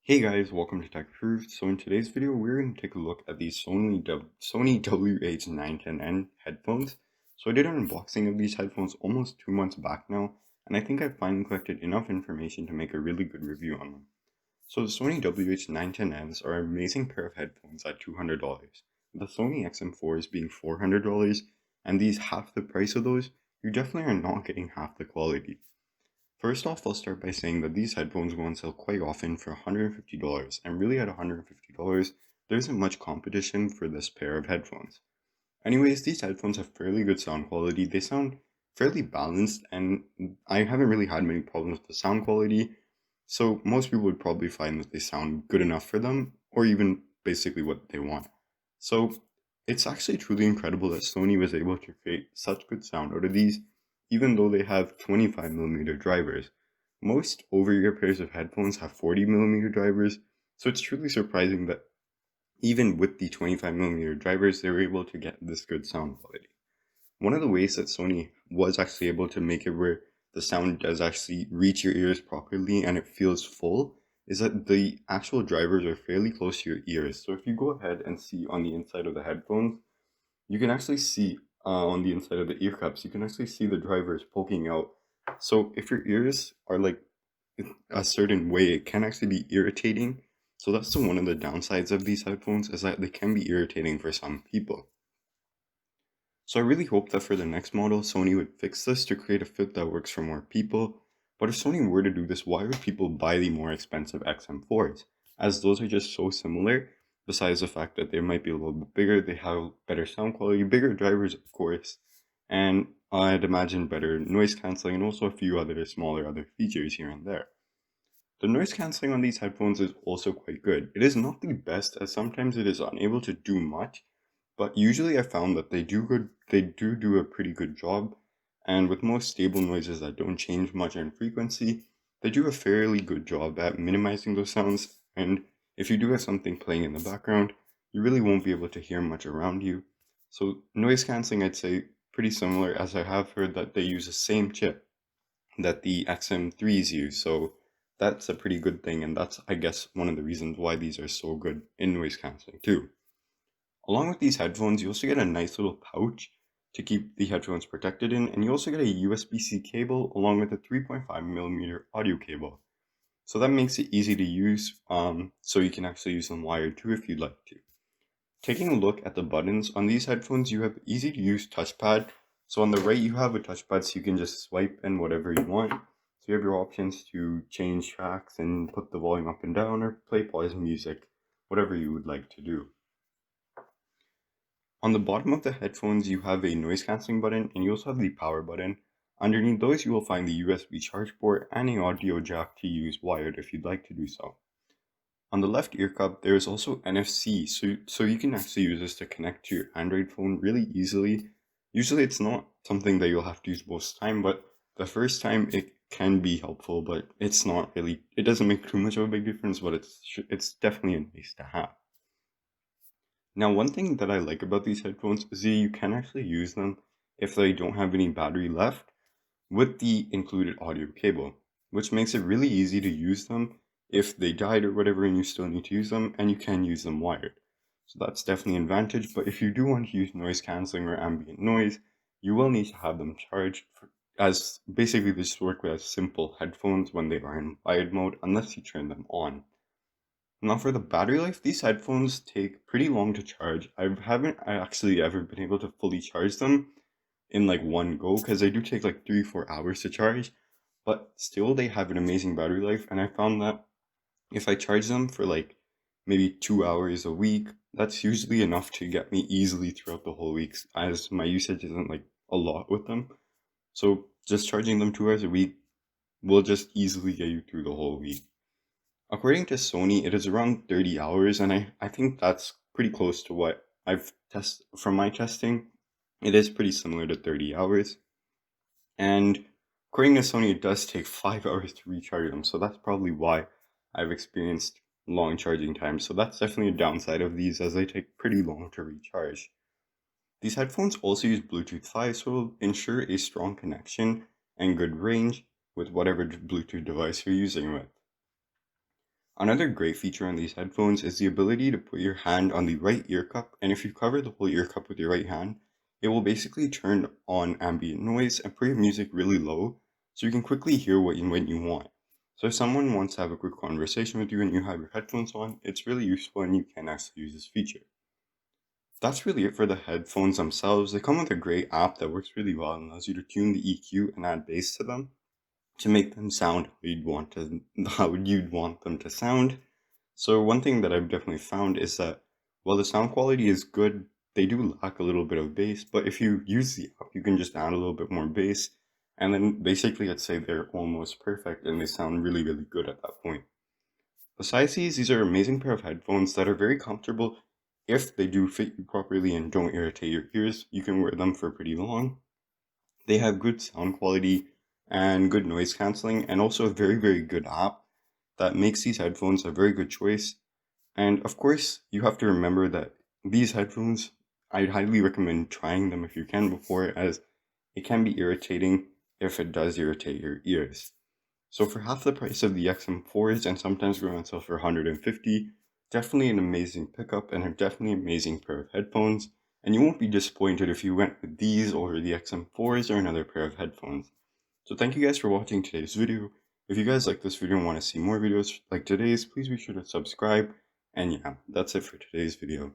Hey guys, welcome to Tech Proof. So in today's video, we're going to take a look at the Sony WH-H910N headphones. So I did an unboxing of these headphones almost 2 months back now, and I think I finally collected enough information to make a really good review on them. So the Sony WH-910Ns are an amazing pair of headphones at $200. The Sony XM4s being $400, and these half the price of those, you definitely are not getting half the quality. First off, I'll start by saying that these headphones go on sale quite often for $150, and really at $150, there isn't much competition for this pair of headphones. Anyways, these headphones have fairly good sound quality. They sound fairly balanced, and I haven't really had many problems with the sound quality, so most people would probably find that they sound good enough for them, or even basically what they want. So it's actually truly incredible that Sony was able to create such good sound out of these, even though they have 25mm drivers. Most over-ear pairs of headphones have 40mm drivers, so it's truly surprising that even with the 25mm drivers, they were able to get this good sound quality. One of the ways that Sony was actually able to make it where the sound does actually reach your ears properly and it feels full is that the actual drivers are fairly close to your ears. So if you go ahead and see on the inside of the headphones, you can actually see on the inside of the ear cups, you can actually see the drivers poking out. So if your ears are like a certain way, it can actually be irritating. So that's one of the downsides of these headphones, is that they can be irritating for some people. So I really hope that for the next model, Sony would fix this to create a fit that works for more people. But if Sony were to do this, why would people buy the more expensive XM4s? As those are just so similar, besides the fact that they might be a little bit bigger, they have better sound quality, bigger drivers of course, and I'd imagine better noise cancelling and also a few other smaller other features here and there. The noise cancelling on these headphones is also quite good. It is not the best, as sometimes it is unable to do much, but usually I found that they do a pretty good job, and with most stable noises that don't change much in frequency, they do a fairly good job at minimizing those sounds, and if you do have something playing in the background, you really won't be able to hear much around you. So noise cancelling, I'd say pretty similar, as I have heard that they use the same chip that the XM3s use, so that's a pretty good thing, and that's, I guess, one of the reasons why these are so good in noise cancelling too. Along with these headphones, you also get a nice little pouch to keep the headphones protected in, and you also get a USB-C cable along with a 3.5mm audio cable. So that makes it easy to use, so you can actually use them wired too if you'd like to. Taking a look at the buttons, on these headphones you have easy to use touchpad. So on the right you have a touchpad so you can just swipe in whatever you want. So you have your options to change tracks and put the volume up and down or play pause music, whatever you would like to do. On the bottom of the headphones you have a noise cancelling button and you also have the power button. Underneath those you will find the USB charge port and an audio jack to use wired if you'd like to do so. On the left ear cup, there is also NFC, so you can actually use this to connect to your Android phone really easily. Usually it's not something that you'll have to use most time, but the first time it can be helpful, but it's not really, it doesn't make too much of a big difference, but it's definitely a nice to have. Now, one thing that I like about these headphones is that you can actually use them if they don't have any battery left with the included audio cable, which makes it really easy to use them if they died or whatever and you still need to use them, and you can use them wired. So that's definitely an advantage, but if you do want to use noise cancelling or ambient noise, you will need to have them charged, as basically they just work as simple headphones when they are in wired mode unless you turn them on. Now for the battery life, these headphones take pretty long to charge. I haven't actually ever been able to fully charge them in like one go, because they do take like 3-4 hours to charge, but still they have an amazing battery life, and I found that if I charge them for like maybe 2 hours a week, that's usually enough to get me easily throughout the whole week, as my usage isn't like a lot with them. So just charging them 2 hours a week will just easily get you through the whole week. According to Sony, it is around 30 hours, and I think that's pretty close to what I've tested from my testing. It is pretty similar to 30 hours. And according to Sony, it does take 5 hours to recharge them, so that's probably why I've experienced long charging times. So that's definitely a downside of these, as they take pretty long to recharge. These headphones also use Bluetooth 5, so it'll ensure a strong connection and good range with whatever Bluetooth device you're using with. Another great feature on these headphones is the ability to put your hand on the right ear cup, and if you cover the whole ear cup with your right hand, it will basically turn on ambient noise and put your music really low, so you can quickly hear what when you want. So if someone wants to have a quick conversation with you and you have your headphones on, it's really useful and you can actually use this feature. That's really it for the headphones themselves. They come with a great app that works really well and allows you to tune the EQ and add bass to them to make them sound how you'd want them to sound. So one thing that I've definitely found is that while the sound quality is good, they do lack a little bit of bass, but if you use the app, you can just add a little bit more bass, and then basically I'd say they're almost perfect and they sound really, really good at that point. Besides these are an amazing pair of headphones that are very comfortable. If they do fit you properly and don't irritate your ears, you can wear them for pretty long. They have good sound quality and good noise canceling, and also a very, very good app that makes these headphones a very good choice. And of course, you have to remember that these headphones, I'd highly recommend trying them if you can before, as it can be irritating if it does irritate your ears. So for half the price of the XM4s and sometimes going on sale for 150, definitely an amazing pickup and a definitely amazing pair of headphones. And you won't be disappointed if you went with these over the XM4s or another pair of headphones. So thank you guys for watching today's video. If you guys like this video and want to see more videos like today's, please be sure to subscribe. And yeah, that's it for today's video.